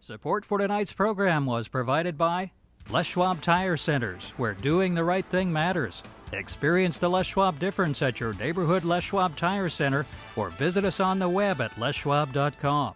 Support for tonight's program was provided by Les Schwab Tire Centers, where doing the right thing matters. Experience the Les Schwab difference at your neighborhood Les Schwab Tire Center or visit us on the web at leschwab.com.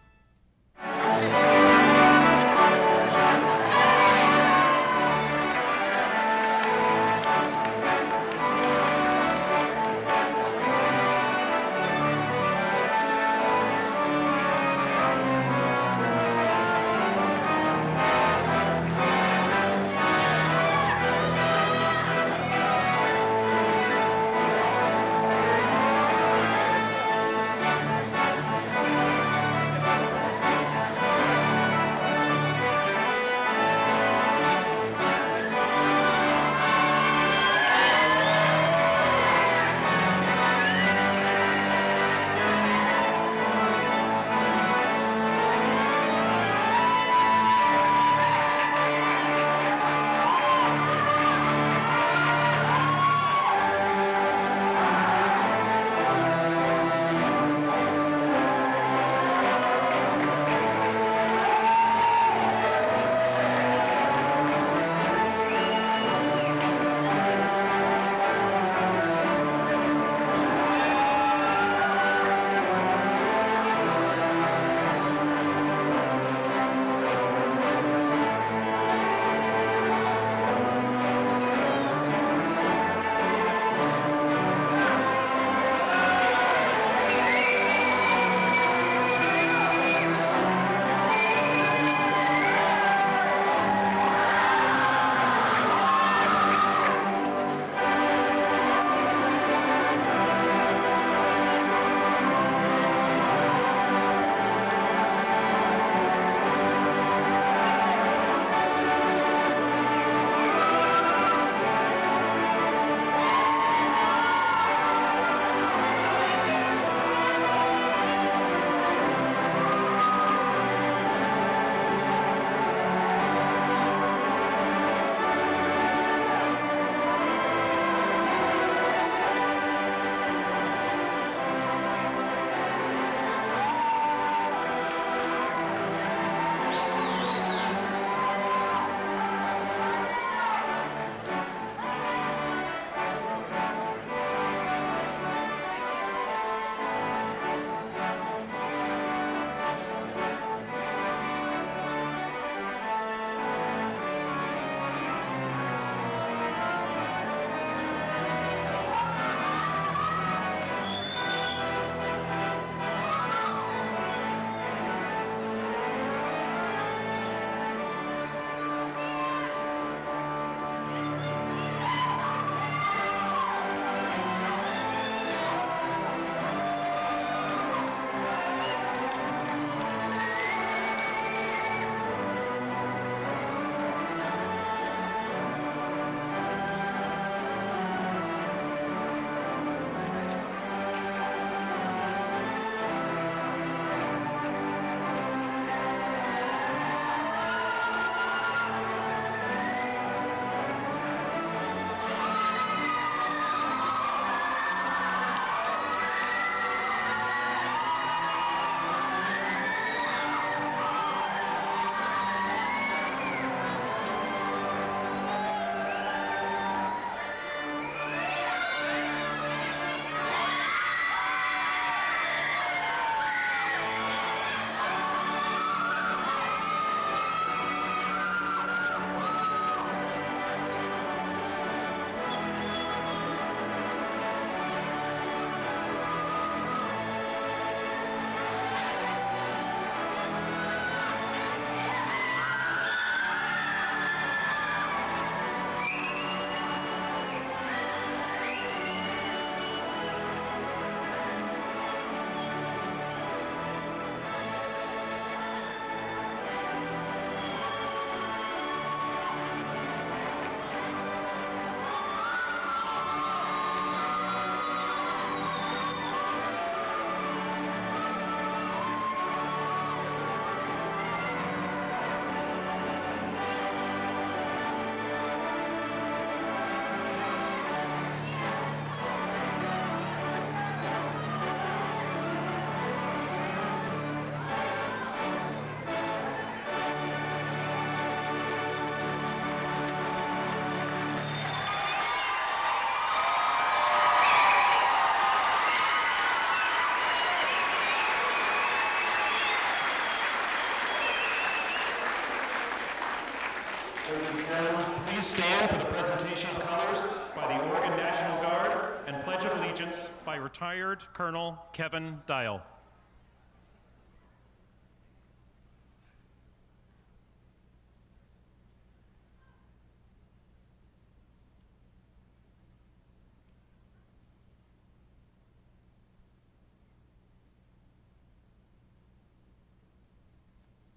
Ladies and gentlemen, please stand for the presentation of colors by the Oregon National Guard and Pledge of Allegiance by retired Colonel Kevin Dial.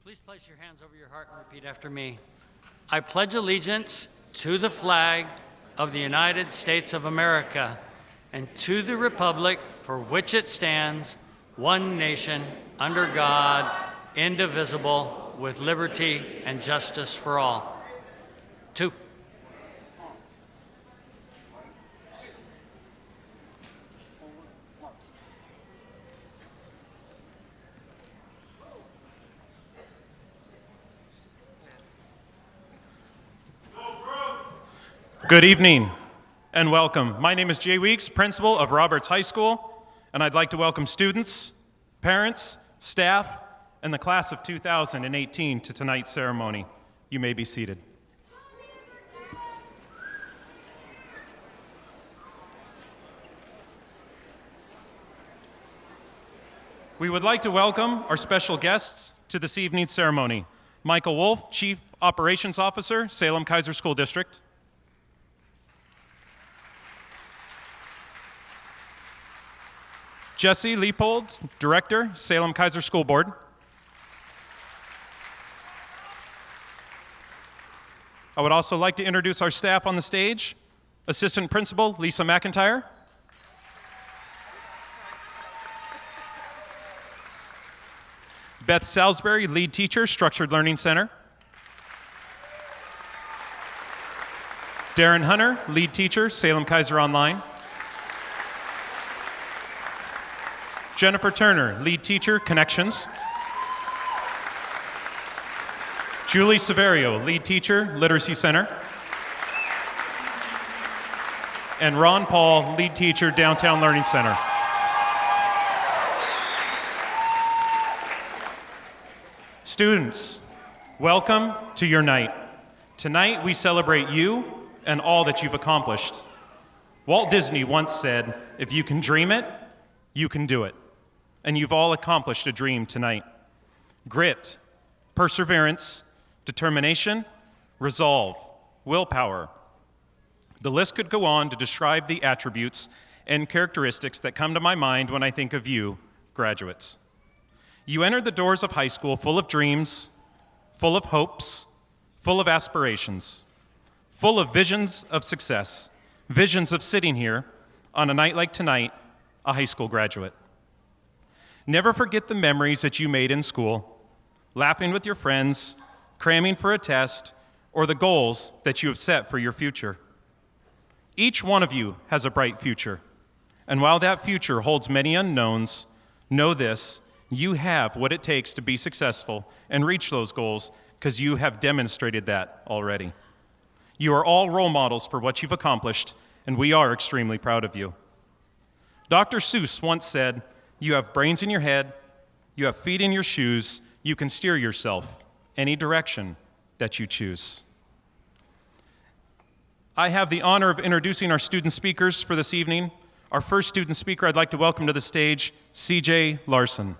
Please place your hands over your heart and repeat after me. I pledge allegiance to the flag of the United States of America and to the republic for which it stands, one nation, under God, indivisible, with liberty and justice for all. 2. Good evening and welcome. My name is Jay Weeks, principal of Roberts High School, and I'd like to welcome students, parents, staff, and the class of 2018 to tonight's ceremony. You may be seated. We would like to welcome our special guests to this evening's ceremony. Michael Wolf, Chief Operations Officer, Salem-Keizer School District. Jesse Leopold, Director, Salem-Keizer School Board. I would also like to introduce our staff on the stage. Assistant Principal Lisa McIntyre. Beth Salisbury, Lead Teacher, Structured Learning Center. Darren Hunter, Lead Teacher, Salem-Keizer Online. Jennifer Turner, Lead Teacher, Connections. Julie Severio, Lead Teacher, Literacy Center. And Ron Paul, Lead Teacher, Downtown Learning Center. Students, welcome to your night. Tonight we celebrate you and all that you've accomplished. Walt Disney once said, "If you can dream it, you can do it." And you've all accomplished a dream tonight. Grit, perseverance, determination, resolve, willpower. The list could go on to describe the attributes and characteristics that come to my mind when I think of you, graduates. You entered the doors of high school full of dreams, full of hopes, full of aspirations, full of visions of success, visions of sitting here on a night like tonight, a high school graduate. Never forget the memories that you made in school, laughing with your friends, cramming for a test, or the goals that you have set for your future. Each one of you has a bright future, and while that future holds many unknowns, know this: you have what it takes to be successful and reach those goals because you have demonstrated that already. You are all role models for what you've accomplished, and we are extremely proud of you. Dr. Seuss once said, "You have brains in your head, you have feet in your shoes, you can steer yourself any direction that you choose." I have the honor of introducing our student speakers for this evening. Our first student speaker I'd like to welcome to the stage, CJ Larson.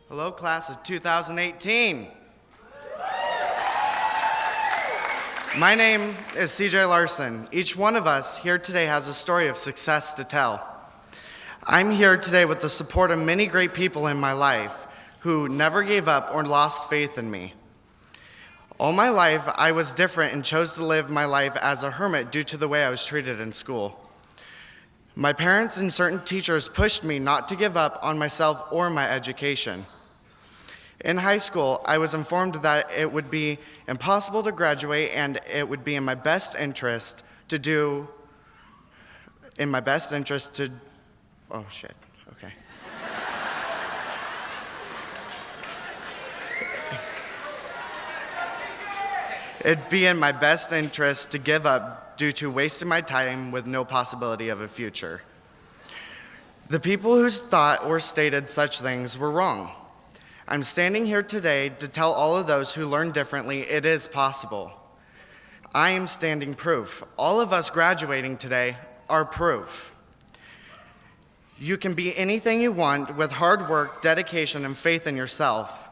Hello, class of 2018. My name is CJ Larson. Each one of us here today has a story of success to tell. I'm here today with the support of many great people in my life who never gave up or lost faith in me. All my life, I was different and chose to live my life as a hermit due to the way I was treated in school. My parents and certain teachers pushed me not to give up on myself or my education. In high school, I was informed that it would be impossible to graduate and it would be in my best interest to oh shit, okay. It'd be in my best interest to give up due to wasting my time with no possibility of a future. The people who thought or stated such things were wrong. I'm standing here today to tell all of those who learn differently it is possible. I am standing proof. All of us graduating today are proof. You can be anything you want with hard work, dedication, and faith in yourself.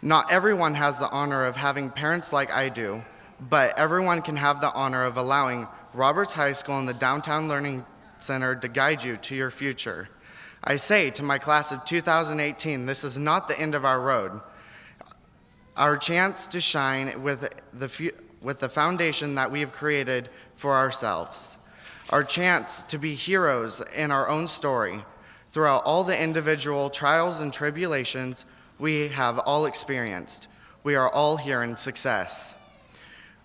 Not everyone has the honor of having parents like I do, but everyone can have the honor of allowing Roberts High School and the Downtown Learning Center to guide you to your future. I say to my class of 2018, this is not the end of our road. Our chance to shine with the foundation that we have created for ourselves. Our chance to be heroes in our own story throughout all the individual trials and tribulations we have all experienced. We are all here in success.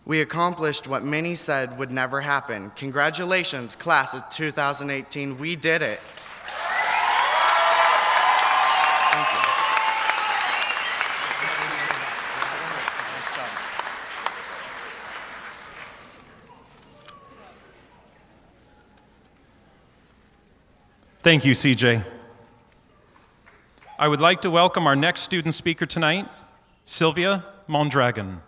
We accomplished what many said would never happen. Congratulations, class of 2018, we did it. Thank you. Thank you, CJ. I would like to welcome our next student speaker tonight, Sylvia Mondragon.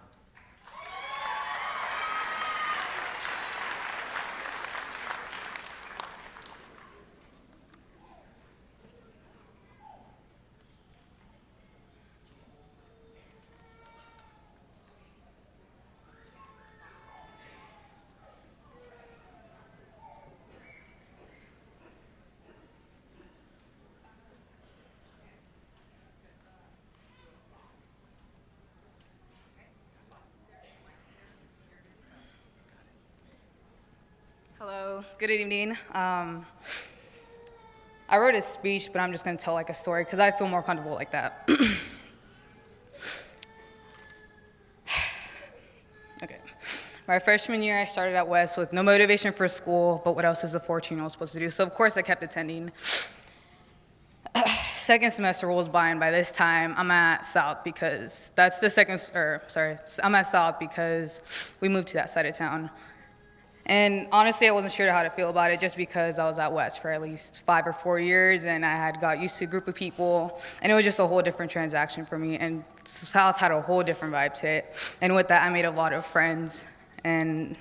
Hello, good evening. I wrote a speech, but I'm just going to tell like a story because I feel more comfortable like that. Okay. My freshman year, I started at West with no motivation for school, but what else is a 14-year-old supposed to do? So of course I kept attending. Second semester rolls by, and by this time I'm at South because I'm at South because we moved to that side of town. And honestly, I wasn't sure how to feel about it just because I was at West for at least 5 or 4 years and I had got used to a group of people and it was just a whole different transaction for me, and South had a whole different vibe to it. And with that, I made a lot of friends. But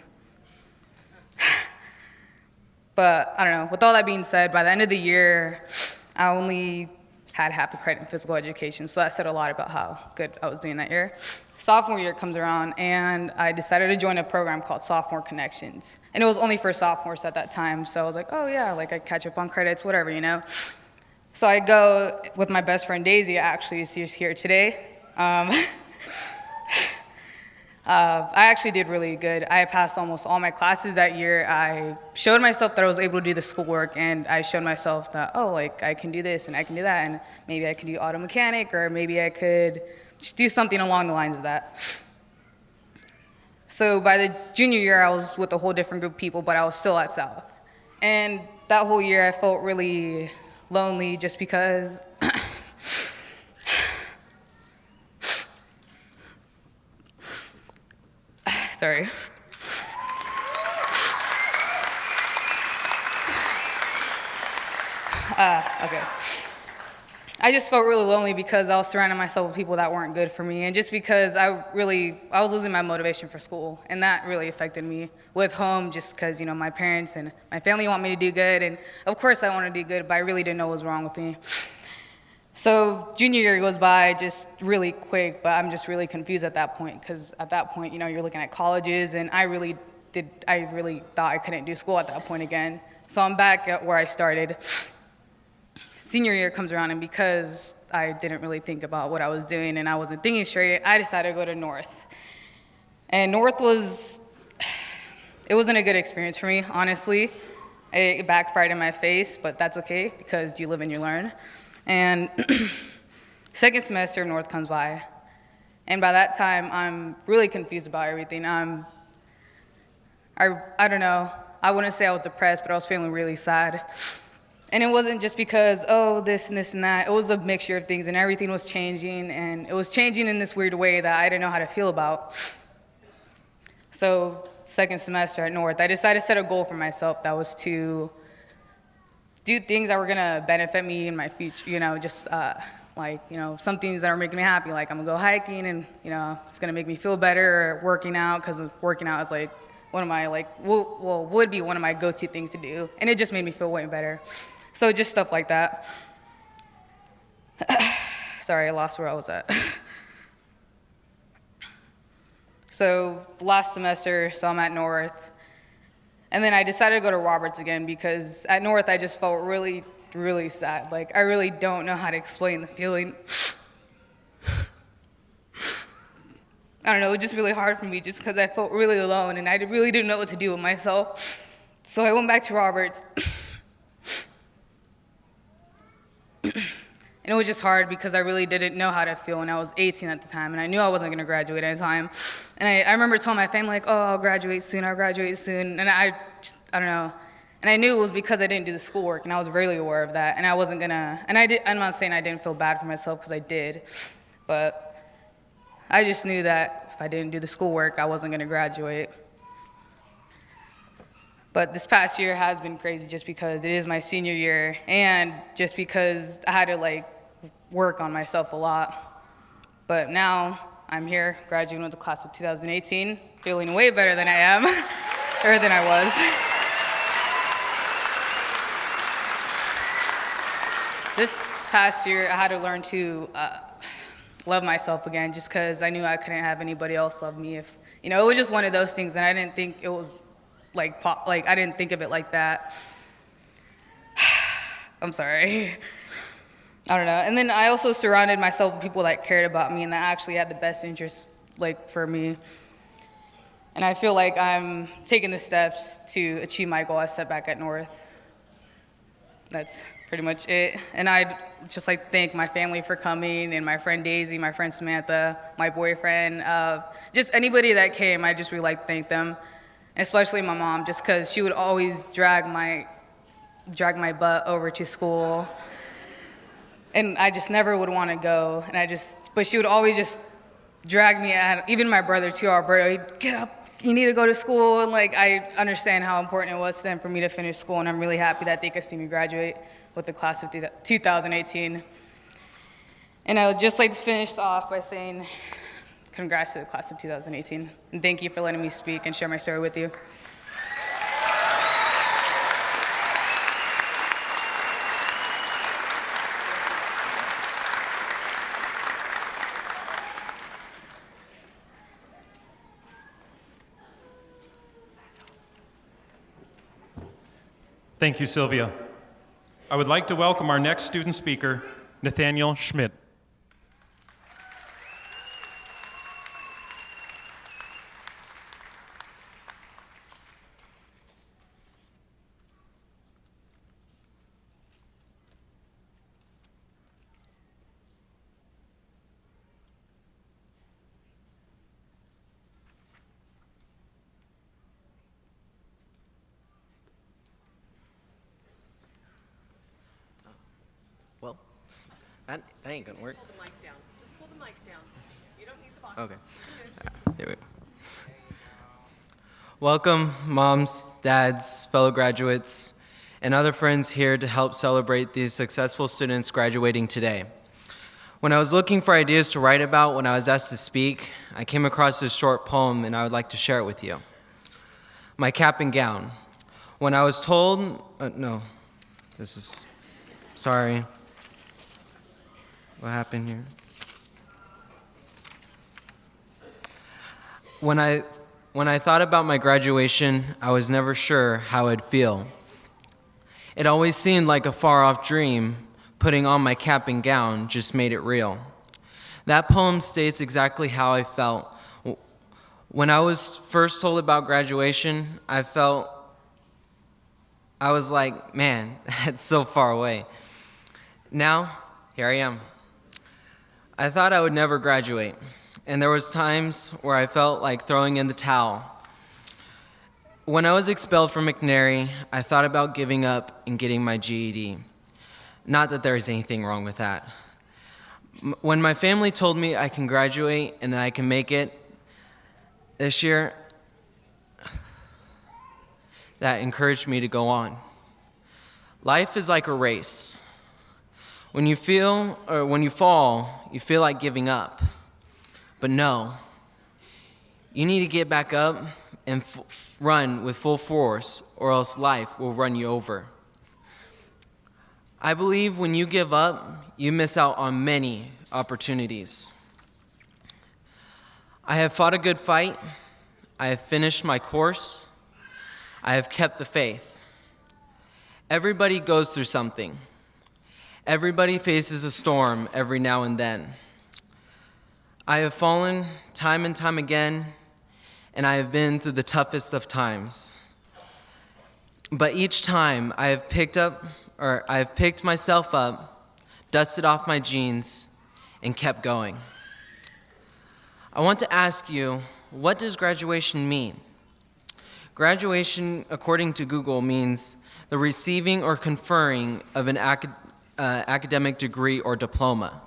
I don't know, with all that being said, by the end of the year, I only had half a credit in physical education, so that said a lot about how good I was doing that year. Sophomore year comes around, and I decided to join a program called Sophomore Connections. And it was only for sophomores at that time, so I was like, oh yeah, like I catch up on credits, whatever, you know? So I go with my best friend Daisy, actually, she's here today. I actually did really good. I passed almost all my classes that year. I showed myself that I was able to do the schoolwork, and I showed myself that, oh, like I can do this and I can do that, and maybe I can do auto mechanic, or maybe I could just do something along the lines of that. So by the junior year, I was with a whole different group of people, but I was still at South. And that whole year, I felt really lonely just because sorry. Okay. I just felt really lonely because I was surrounding myself with people that weren't good for me, and just because I was losing my motivation for school, and that really affected me with home, just because, you know, my parents and my family want me to do good, and of course I want to do good, but I really didn't know what was wrong with me. So junior year goes by just really quick, but I'm just really confused at that point, because at that point, you know, you're looking at colleges, and I really thought I couldn't do school at that point again. So I'm back at where I started. Senior year comes around, and because I didn't really think about what I was doing and I wasn't thinking straight, I decided to go to North. And North wasn't a good experience for me, honestly. It backfired in my face, but that's okay because you live and you learn. And second semester of North comes by, and by that time, I'm really confused about everything. I don't know, I wouldn't say I was depressed, but I was feeling really sad. And it wasn't just because, oh, this and this and that. It was a mixture of things, and everything was changing, and it was changing in this weird way that I didn't know how to feel about. So second semester at North, I decided to set a goal for myself that was to do things that were gonna benefit me in my future, just some things that are making me happy, like I'm gonna go hiking and, it's gonna make me feel better, or working out, because working out is like one of my, would be one of my go-to things to do, and it just made me feel way better. So just stuff like that. Sorry, I lost where I was at. So last semester, I'm at North, and then I decided to go to Roberts again because at North I just felt really, really sad. Like, I really don't know how to explain the feeling. I don't know, it was just really hard for me just because I felt really alone and I really didn't know what to do with myself. So I went back to Roberts. And it was just hard because I really didn't know how to feel when I was 18 at the time, and I knew I wasn't gonna graduate at the time. And I remember telling my family, like, oh, I'll graduate soon. And I don't know. And I knew it was because I didn't do the schoolwork, and I was really aware of that. And I wasn't gonna, I'm not saying I didn't feel bad for myself, because I did, but I just knew that if I didn't do the schoolwork, I wasn't gonna graduate. But this past year has been crazy just because it is my senior year, and just because I had to work on myself a lot. But now I'm here graduating with the class of 2018, feeling way better than I am, or than I was. This past year I had to learn to love myself again, just because I knew I couldn't have anybody else love me. If it was just one of those things, and I didn't think it was I didn't think of it like that. I'm sorry. I don't know. And then I also surrounded myself with people that cared about me and that actually had the best interests for me. And I feel like I'm taking the steps to achieve my goal I set back at North. That's pretty much it. And I'd just like to thank my family for coming, and my friend Daisy, my friend Samantha, my boyfriend, just anybody that came. I just really like to thank them. And especially my mom, just because she would always drag my butt over to school, and I just never would want to go. But she would always just drag me. Even my brother too, Alberto, he'd get up, you need to go to school. And I understand how important it was to them for me to finish school, and I'm really happy that they could see me graduate with the class of 2018. And I would just like to finish off by saying, congrats to the class of 2018, and thank you for letting me speak and share my story with you. Thank you, Sylvia. I would like to welcome our next student speaker, Nathaniel Schmidt. Well, that ain't gonna work. Just pull the mic down. Just pull the mic down. You don't need the box. Okay. Here we go. Welcome, moms, dads, fellow graduates, and other friends here to help celebrate these successful students graduating today. When I was looking for ideas to write about when I was asked to speak, I came across this short poem, and I would like to share it with you. My Cap and Gown. When I was told, sorry. What happened here? When I thought about my graduation, I was never sure how I'd feel. It always seemed like a far-off dream. Putting on my cap and gown just made it real. That poem states exactly how I felt. When I was first told about graduation, I was like, man, that's so far away. Now, here I am. I thought I would never graduate, and there was times where I felt like throwing in the towel. When I was expelled from McNary, I thought about giving up and getting my GED. Not that there is anything wrong with that. When my family told me I can graduate and that I can make it this year, that encouraged me to go on. Life is like a race. When you fall, you feel like giving up. But no, you need to get back up and run with full force, or else life will run you over. I believe when you give up, you miss out on many opportunities. I have fought a good fight. I have finished my course. I have kept the faith. Everybody goes through something. Everybody faces a storm every now and then. I have fallen time and time again, and I have been through the toughest of times. But each time I have picked myself up, dusted off my jeans, and kept going. I want to ask you, what does graduation mean? Graduation, according to Google, means the receiving or conferring of an academic degree or diploma.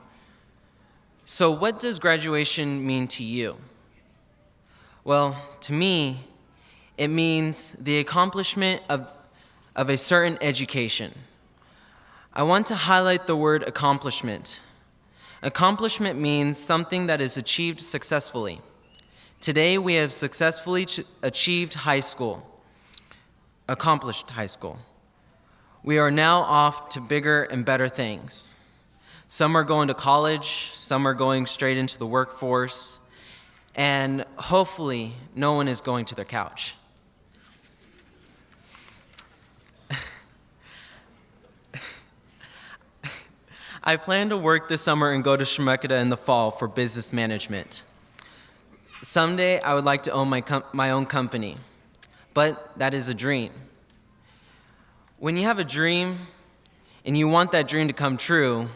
So what does graduation mean to you? Well, to me, it means the accomplishment of a certain education. I want to highlight the word accomplishment. Accomplishment means something that is achieved successfully. Today, we have successfully achieved high school, accomplished high school. We are now off to bigger and better things. Some are going to college, some are going straight into the workforce, and hopefully, no one is going to their couch. I plan to work this summer and go to Chemeketa in the fall for business management. Someday, I would like to own my own company, but that is a dream. When you have a dream and you want that dream to come true,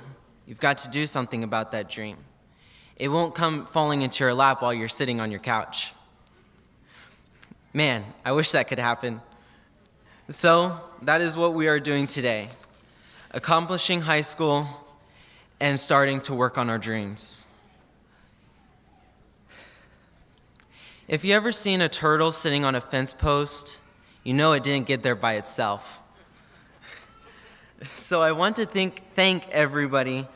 you've got to do something about that dream. It won't come falling into your lap while you're sitting on your couch. Man, I wish that could happen. So, that is what we are doing today, accomplishing high school and starting to work on our dreams. If you ever seen a turtle sitting on a fence post, you know it didn't get there by itself. So I want to thank everybody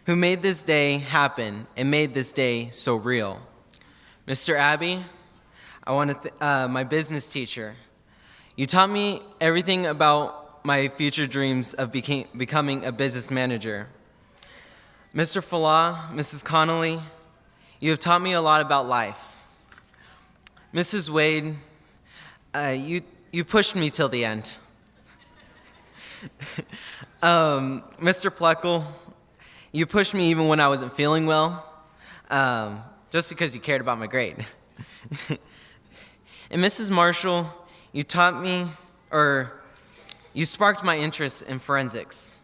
who made this day happen and made this day so real. Mr. Abbey, I want to my business teacher. You taught me everything about my future dreams of becoming a business manager. Mr. Falah, Mrs. Connolly, you have taught me a lot about life. Mrs. Wade, you pushed me till the end. Mr. Pleckle, you pushed me even when I wasn't feeling well, just because you cared about my grade. And Mrs. Marshall, you taught me, or you sparked my interest in forensics.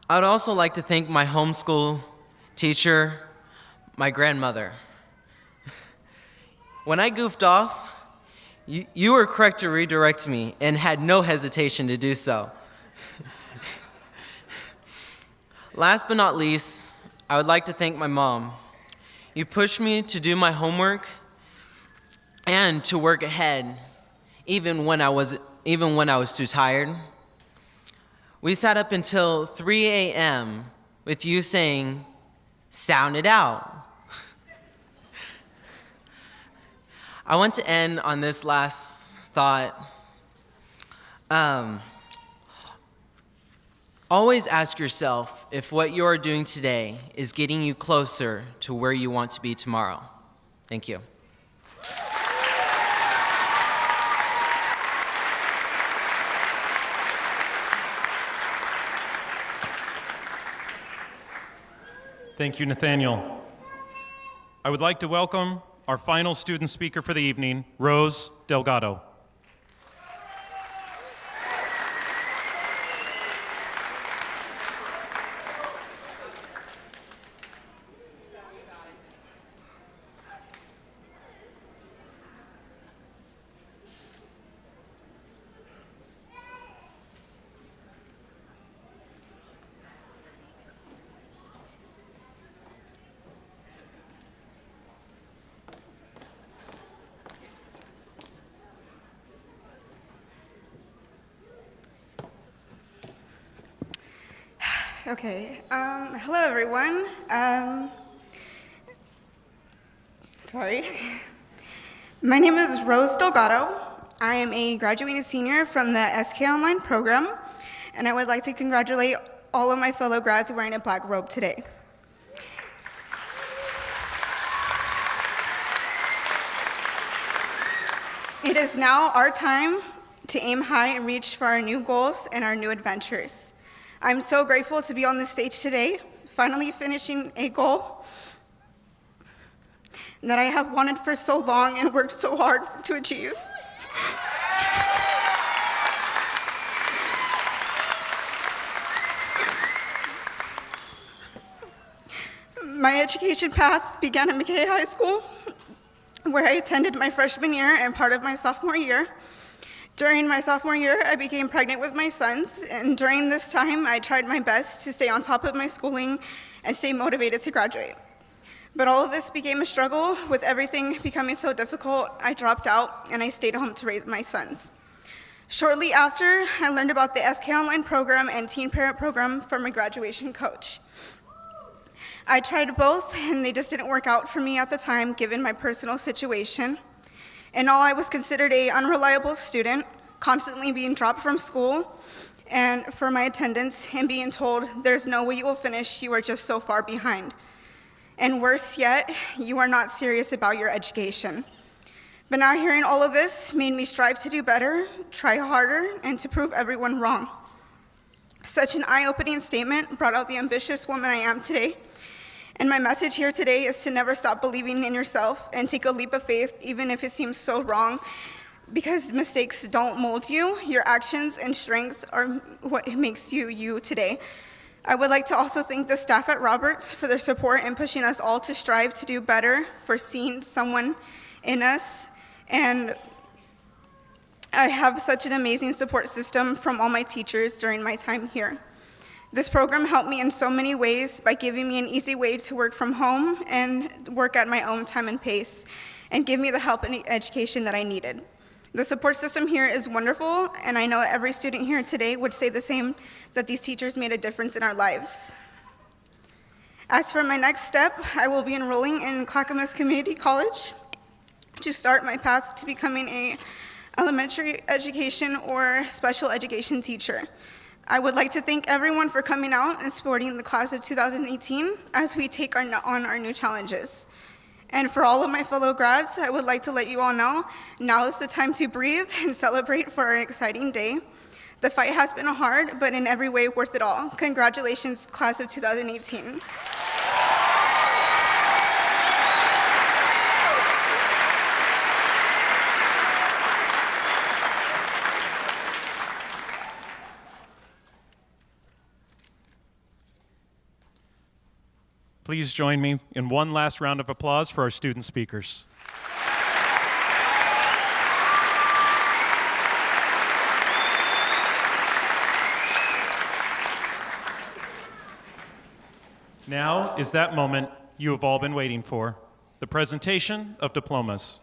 I would also like to thank my homeschool teacher, my grandmother. When I goofed off, you were quick to redirect me and had no hesitation to do so. Last but not least, I would like to thank my mom. You pushed me to do my homework and to work ahead, even when I was too tired. We sat up until 3 a.m. with you saying, "Sound it out." I want to end on this last thought. Always ask yourself if what you are doing today is getting you closer to where you want to be tomorrow. Thank you. Thank you, Nathaniel. I would like to welcome our final student speaker for the evening, Rose Delgado. Okay. Hello, everyone. Sorry. My name is Rose Delgado. I am a graduating senior from the SK Online program, and I would like to congratulate all of my fellow grads wearing a black robe today. It is now our time to aim high and reach for our new goals and our new adventures. I'm so grateful to be on this stage today, finally finishing a goal that I have wanted for so long and worked so hard to achieve. My education path began at McKay High School, where I attended my freshman year and part of my sophomore year. During my sophomore year, I became pregnant with my sons, and during this time, I tried my best to stay on top of my schooling and stay motivated to graduate. But all of this became a struggle. With everything becoming so difficult, I dropped out and I stayed home to raise my sons. Shortly after, I learned about the SK Online program and Teen Parent program from my graduation coach. I tried both, and they just didn't work out for me at the time, given my personal situation. In all, I was considered an unreliable student, constantly being dropped from school and for my attendance and being told, there's no way you will finish, you are just so far behind. And worse yet, you are not serious about your education. But now hearing all of this made me strive to do better, try harder, and to prove everyone wrong. Such an eye-opening statement brought out the ambitious woman I am today. And my message here today is to never stop believing in yourself and take a leap of faith, even if it seems so wrong, because mistakes don't mold you. Your actions and strength are what makes you you today. I would like to also thank the staff at Roberts for their support and pushing us all to strive to do better, for seeing someone in us. And I have such an amazing support system from all my teachers during my time here. This program helped me in so many ways by giving me an easy way to work from home and work at my own time and pace, and give me the help and education that I needed. The support system here is wonderful, and I know every student here today would say the same, that these teachers made a difference in our lives. As for my next step, I will be enrolling in Clackamas Community College to start my path to becoming an elementary education or special education teacher. I would like to thank everyone for coming out and supporting the class of 2018 as we take on our new challenges. And for all of my fellow grads, I would like to let you all know, now is the time to breathe and celebrate for an exciting day. The fight has been hard, but in every way worth it all. Congratulations, class of 2018. Please join me in one last round of applause for our student speakers. Now is that moment you have all been waiting for, the presentation of diplomas.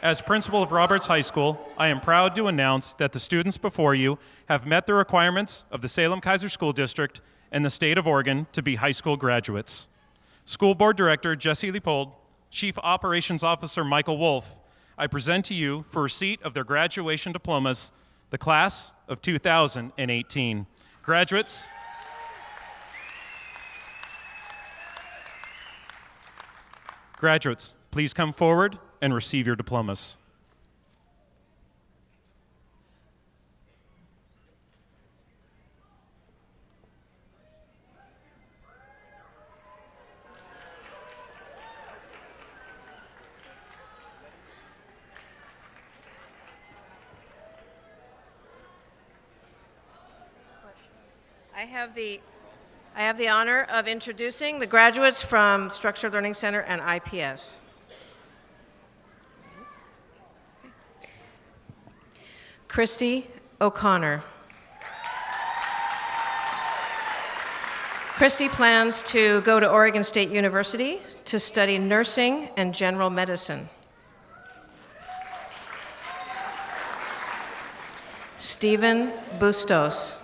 As principal of Roberts High School, I am proud to announce that the students before you have met the requirements of the Salem-Keizer School District and the state of Oregon to be high school graduates. School Board Director Jesse Leopold, Chief Operations Officer Michael Wolf, I present to you for receipt of their graduation diplomas, the class of 2018. Graduates, please come forward and receive your diplomas. I have the honor of introducing the graduates from Structured Learning Center and IPS. Christy O'Connor. Christy plans to go to Oregon State University to study nursing and general medicine. Stephen Bustos.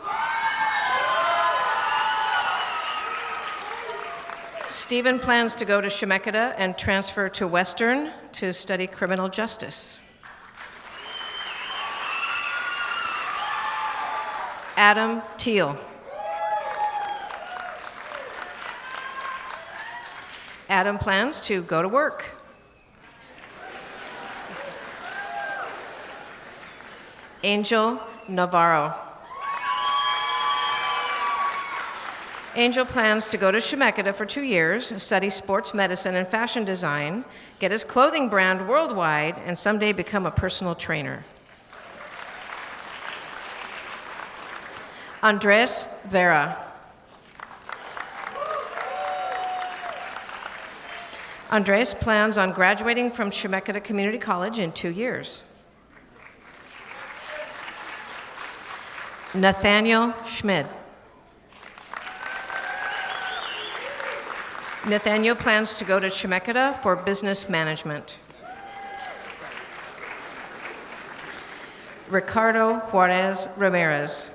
Stephen plans to go to Chemeketa and transfer to Western to study criminal justice. Adam Teal. Adam plans to go to work. Angel Navarro. Angel plans to go to Chemeketa for 2 years, study sports medicine and fashion design, get his clothing brand worldwide, and someday become a personal trainer. Andres Vera. Andres plans on graduating from Chemeketa Community College in 2 years. Nathaniel Schmid. Nathaniel plans to go to Chemeketa for business management. Ricardo Juarez Ramirez.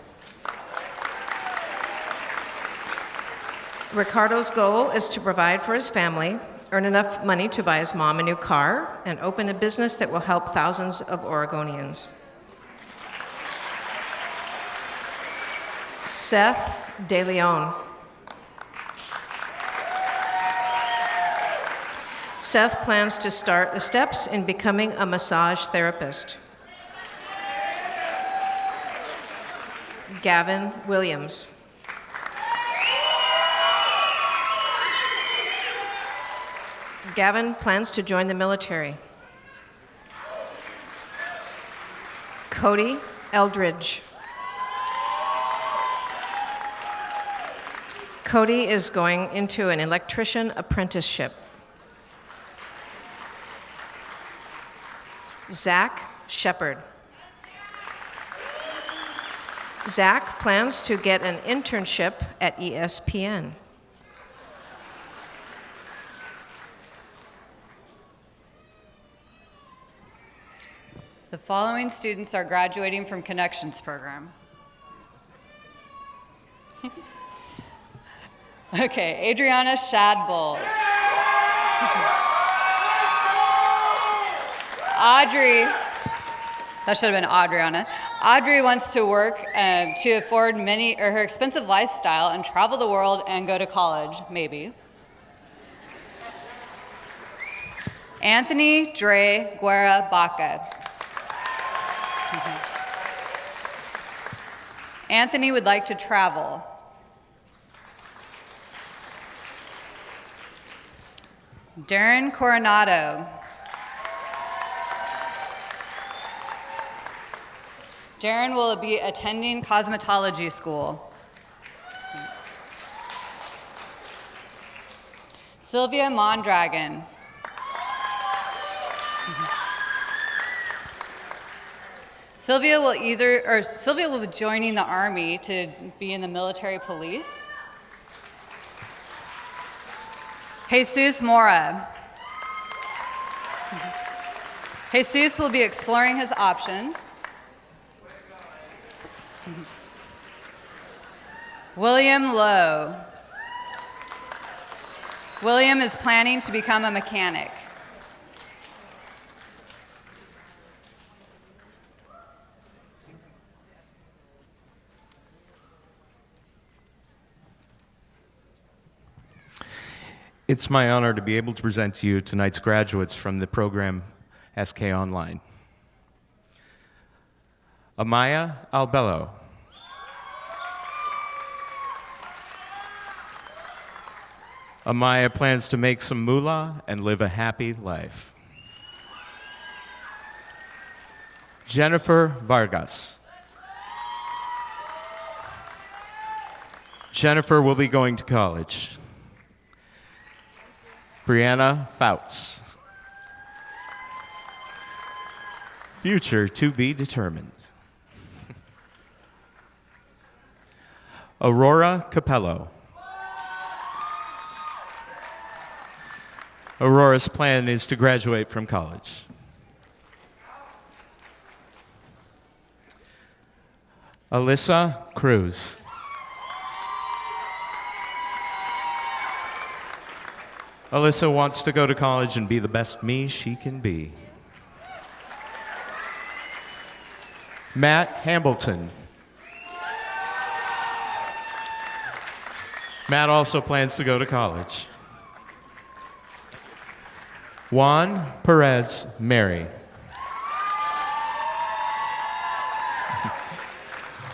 Ricardo's goal is to provide for his family, earn enough money to buy his mom a new car, and open a business that will help thousands of Oregonians. Seth De Leon. Seth plans to start the steps in becoming a massage therapist. Gavin Williams. Gavin plans to join the military. Cody Eldridge. Cody is going into an electrician apprenticeship. Zach Shepard. Zach plans to get an internship at ESPN. The following students are graduating from Connections program. Okay, Adriana Shadbolt. Audrey, that should have been Adriana. Audrey wants to work to afford her expensive lifestyle and travel the world and go to college, maybe. Anthony Dre Guerra Baca. Anthony would like to travel. Darren Coronado. Darren will be attending cosmetology school. Sylvia Mondragon. Sylvia will be joining the Army to be in the military police. Jesus Mora. Jesus will be exploring his options. William Lowe. William is planning to become a mechanic. It's my honor to be able to present to you tonight's graduates from the program SK Online. Amaya Albello. Amaya plans to make some moolah and live a happy life. Jennifer Vargas. Jennifer will be going to college. Brianna Fouts. Future to be determined. Aurora Capello. Aurora's plan is to graduate from college. Alyssa Cruz. Alyssa wants to go to college and be the best me she can be. Matt Hambleton. Matt also plans to go to college. Juan Perez Mary.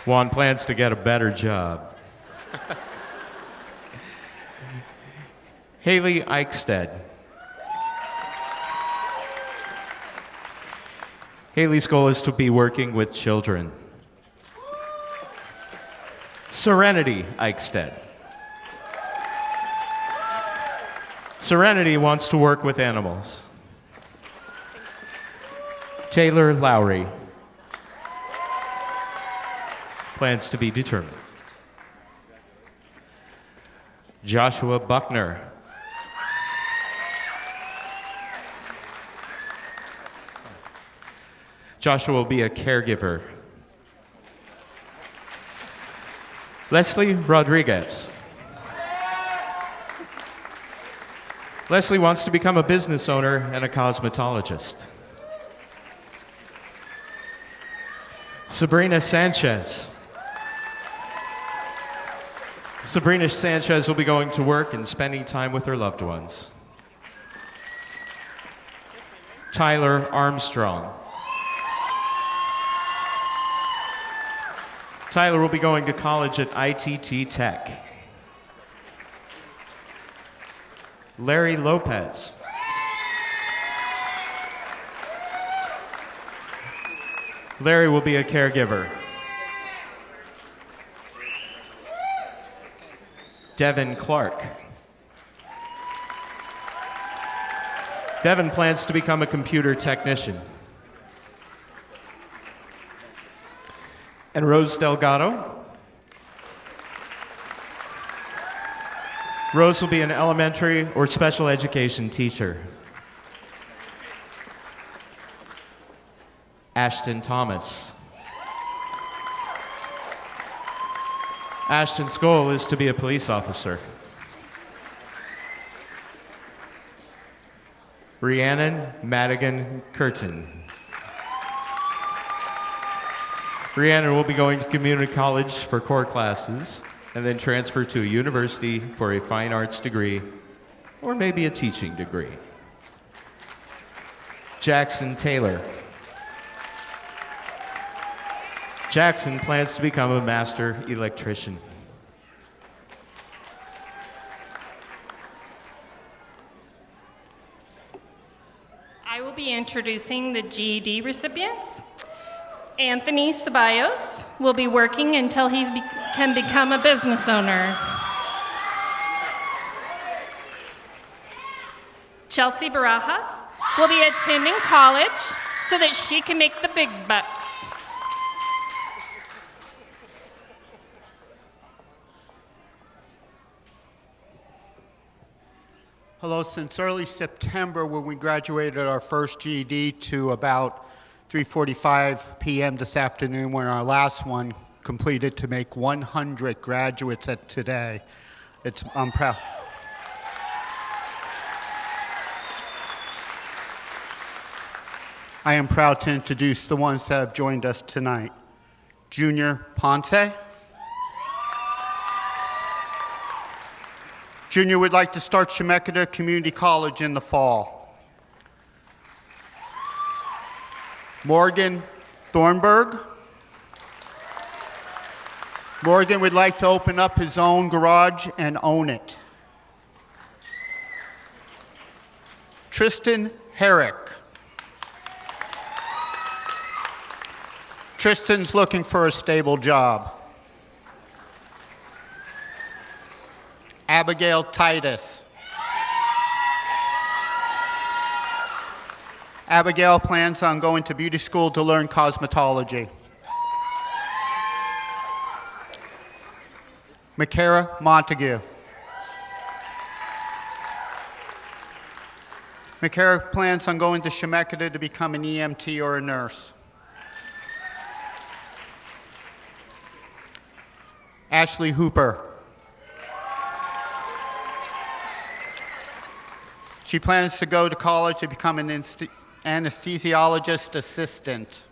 Juan plans to get a better job. Haley Eichstead. Haley's goal is to be working with children. Serenity Eichstead. Serenity wants to work with animals. Taylor Lowry plans to be determined. Joshua Buckner. Joshua will be a caregiver. Leslie Rodriguez. Leslie wants to become a business owner and a cosmetologist. Sabrina Sanchez. Sabrina Sanchez will be going to work and spending time with her loved ones. Tyler Armstrong. Tyler will be going to college at ITT Tech. Larry Lopez. Larry will be a caregiver. Devin Clark. Devin plans to become a computer technician. And Rose Delgado. Rose will be an elementary or special education teacher. Ashton Thomas. Ashton's goal is to be a police officer. Rhiannon Madigan Curtin. Rhiannon will be going to community college for core classes and then transfer to a university for a fine arts degree or maybe a teaching degree. Jackson Taylor. Jackson plans to become a master electrician. I will be introducing the GED recipients. Anthony Ceballos will be working until he can become a business owner. Chelsea Barajas will be attending college so that she can make the big bucks. Hello, since early September when we graduated our first GED to about 3:45 p.m. this afternoon when our last one completed to make 100 graduates at today. I'm proud. I am proud to introduce the ones that have joined us tonight. Junior Ponce. Junior would like to start Chemeketa Community College in the fall. Morgan Thornburg. Morgan would like to open up his own garage and own it. Tristan Herrick. Tristan's looking for a stable job. Abigail Titus. Abigail plans on going to beauty school to learn cosmetology. Makara Montague. Makara plans on going to Chemeketa to become an EMT or a nurse. Ashley Hooper. She plans to go to college to become an anesthesiologist assistant.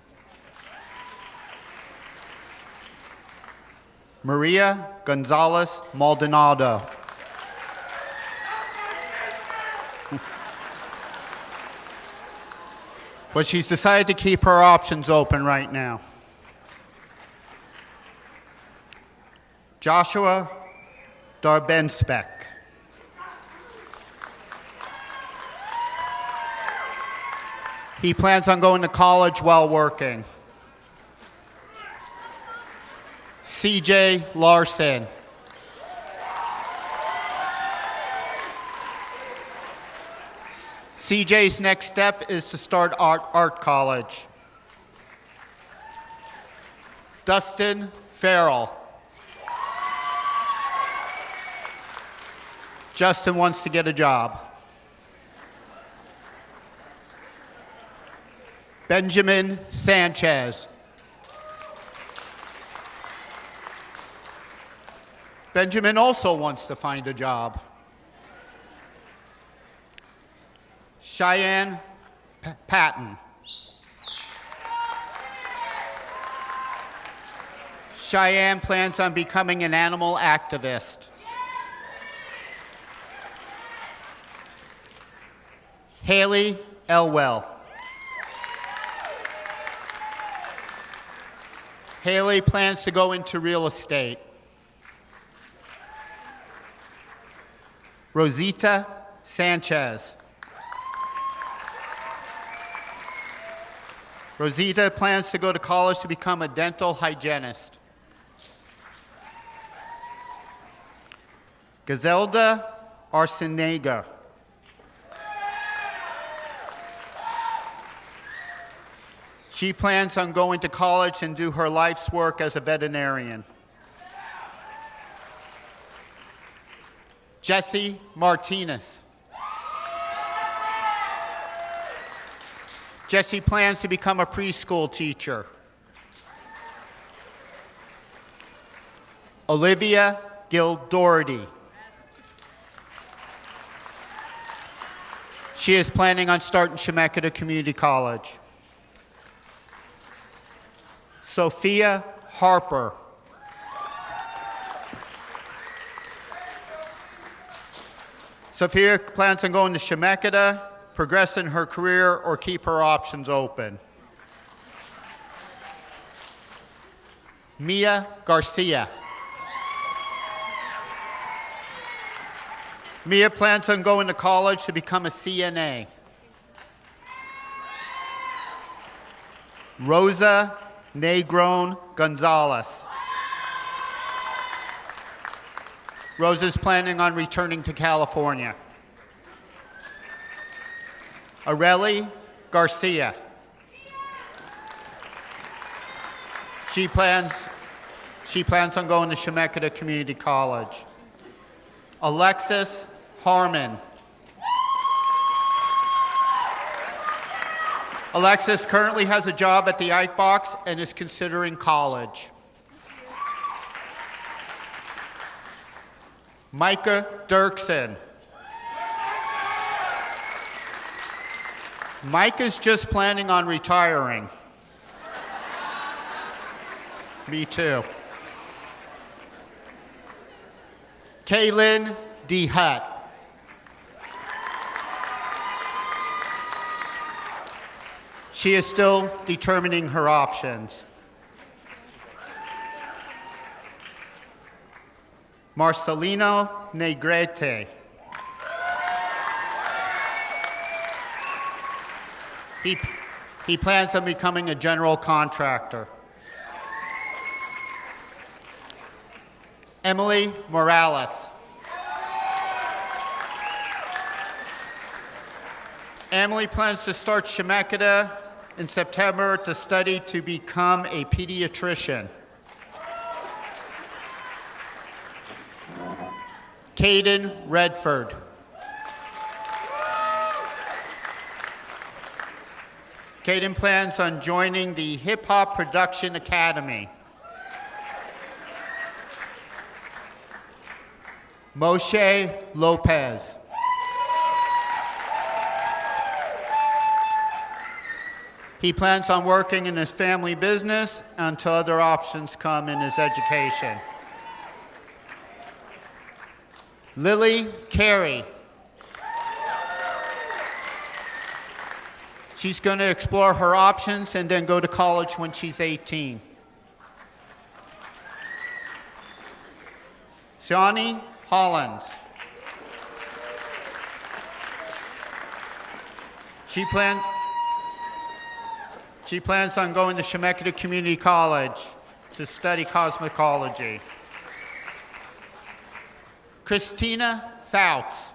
Maria Gonzalez Maldonado. But she's decided to keep her options open right now. Joshua Darbenspec. He plans on going to college while working. CJ Larson. CJ's next step is to start art college. Dustin Farrell. Justin wants to get a job. Benjamin Sanchez. Benjamin also wants to find a job. Cheyenne Patton. Cheyenne plans on becoming an animal activist. Haley Elwell. Haley plans to go into real estate. Rosita Sanchez. Rosita plans to go to college to become a dental hygienist. Gazelda Arsenega. She plans on going to college and do her life's work as a veterinarian. Jesse Martinez. Jesse plans to become a preschool teacher. Olivia Gil Doherty. She is planning on starting Chemeketa Community College. Sophia Harper. Sophia plans on going to Chemeketa, progress in her career, or keep her options open. Mia Garcia. Mia plans on going to college to become a CNA. Rosa Negron Gonzalez. Rosa's planning on returning to California. Areli Garcia. She plans on going to Chemeketa Community College. Alexis Harmon. Alexis currently has a job at the Ike Box and is considering college. Micah Dirksen. Mike is just planning on retiring. Me too. Kaylin D. Hutt. She is still determining her options. Marcelino Negrete. He plans on becoming a general contractor. Emily Morales. Emily plans to start Chemeketa in September to study to become a pediatrician. Caden Redford. Caden plans on joining the Hip Hop Production Academy. Moshe Lopez. He plans on working in his family business until other options come in his education. Lily Carey. She's going to explore her options and then go to college when she's 18. Siani Hollins. She plans on going to Chemeketa Community College to study cosmetology. Christina Fouts.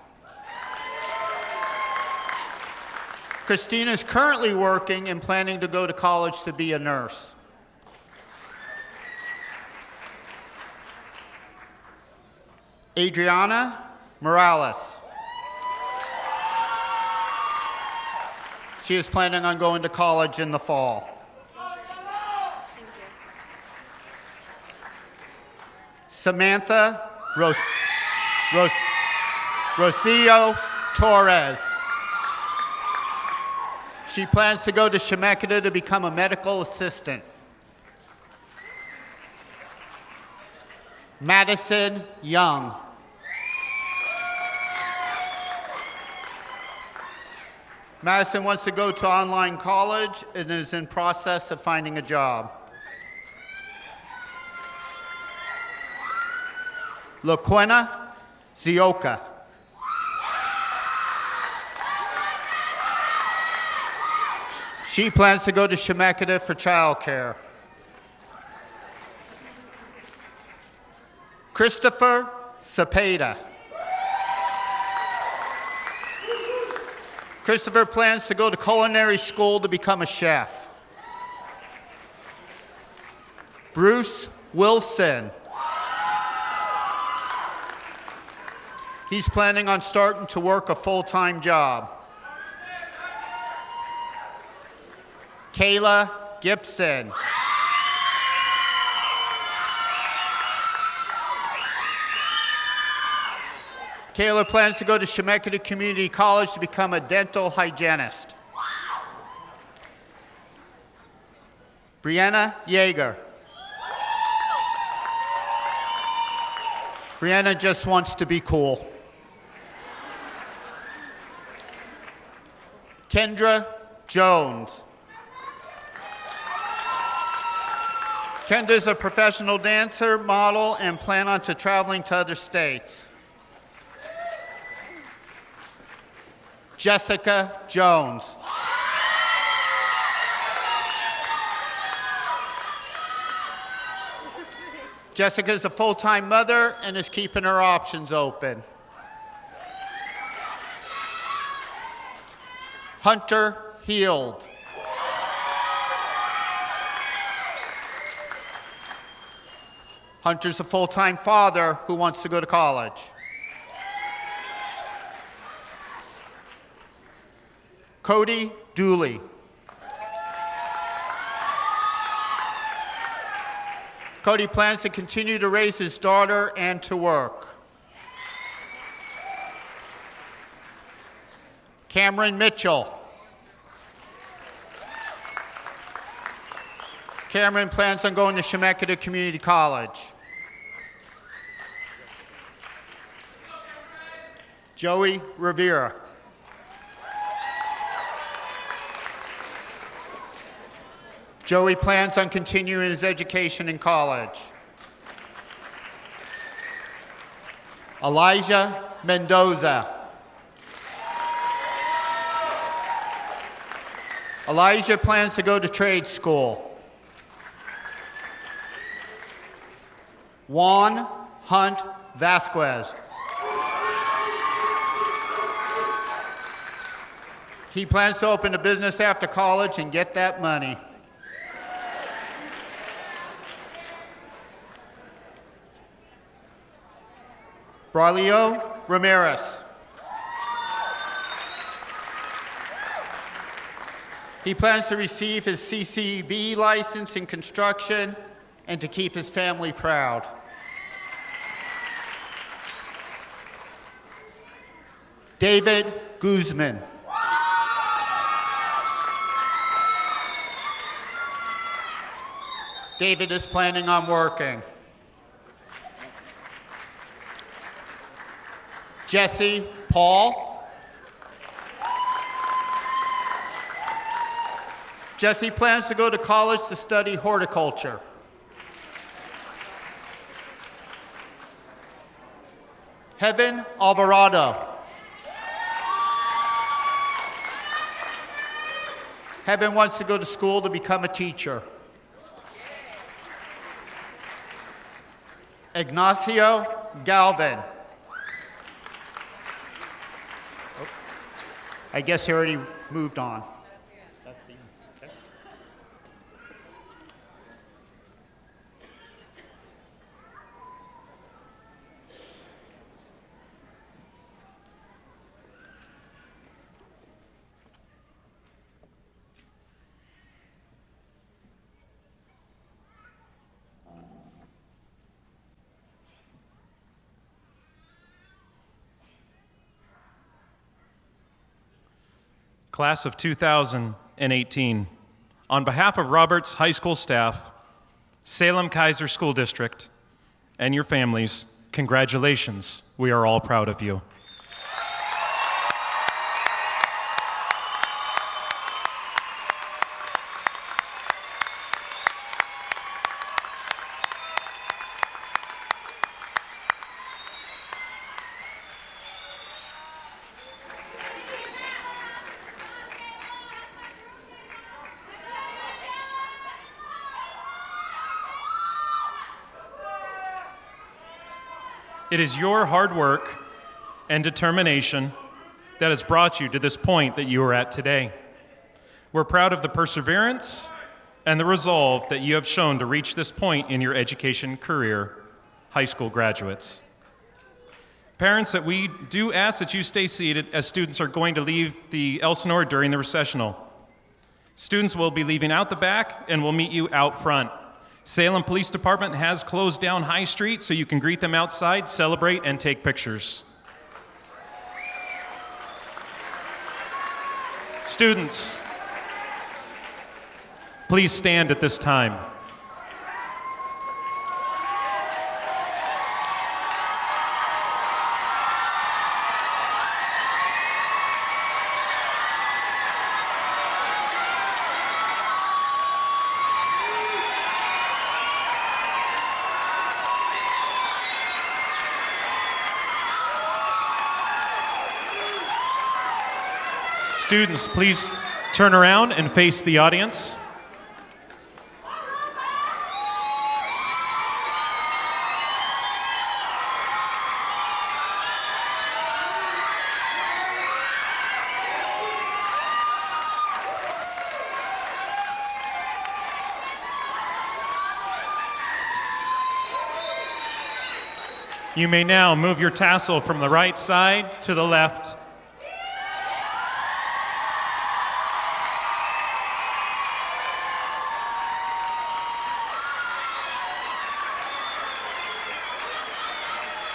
Christina is currently working and planning to go to college to be a nurse. Adriana Morales. She is planning on going to college in the fall. Samantha Rocio Torres. She plans to go to Chemeketa to become a medical assistant. Madison Young. Madison wants to go to online college and is in process of finding a job. LaQuena Zioka. She plans to go to Chemeketa for childcare. Christopher Cepeda. Christopher plans to go to culinary school to become a chef. Bruce Wilson. He's planning on starting to work a full-time job. Kayla Gibson. Kayla plans to go to Chemeketa Community College to become a dental hygienist. Brianna Yeager. Brianna just wants to be cool. Kendra Jones. Kendra's a professional dancer, model, and plan on traveling to other states. Jessica Jones. Jessica is a full-time mother and is keeping her options open. Hunter Heald. Hunter's a full-time father who wants to go to college. Cody Dooley. Cody plans to continue to raise his daughter and to work. Cameron Mitchell. Cameron plans on going to Chemeketa Community College. Joey Rivera. Joey plans on continuing his education in college. Elijah Mendoza. Elijah plans to go to trade school. Juan Hunt Vasquez. He plans to open a business after college and get that money. Braulio Ramirez. He plans to receive his CCB license in construction and to keep his family proud. David Guzman. David is planning on working. Jesse Paul. Jesse plans to go to college to study horticulture. Heaven Alvarado. Heaven wants to go to school to become a teacher. Ignacio Galvin. Oh, I guess he already moved on. Class of 2018, on behalf of Roberts High School staff, Salem Kaiser School District, and your families, congratulations. We are all proud of you. It is your hard work and determination that has brought you to this point that you are at today. We're proud of the perseverance and the resolve that you have shown to reach this point in your education career, high school graduates. Parents, that we do ask that you stay seated as students are going to leave the Elsinore during the recessional. Students will be leaving out the back and will meet you out front. Salem Police Department has closed down High Street, so you can greet them outside, celebrate, and take pictures. Students, please stand at this time. Students, please turn around and face the audience. You may now move your tassel from the right side to the left.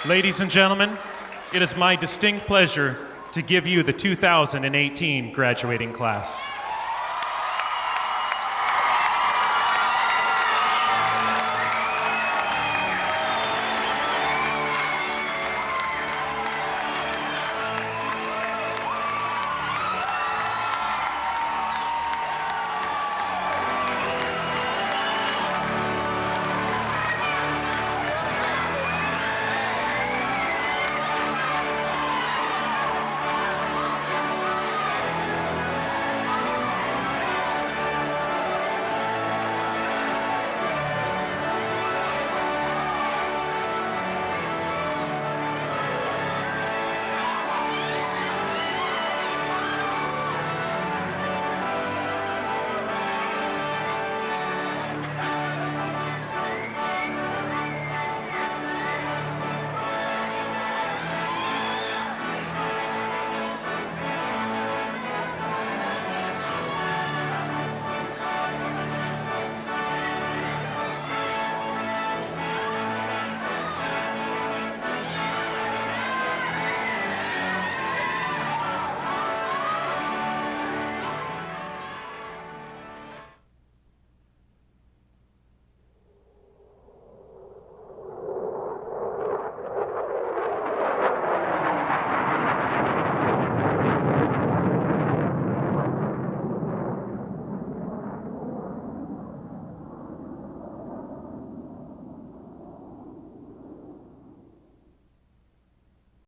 Ladies and gentlemen, it is my distinct pleasure to give you the 2018 graduating class.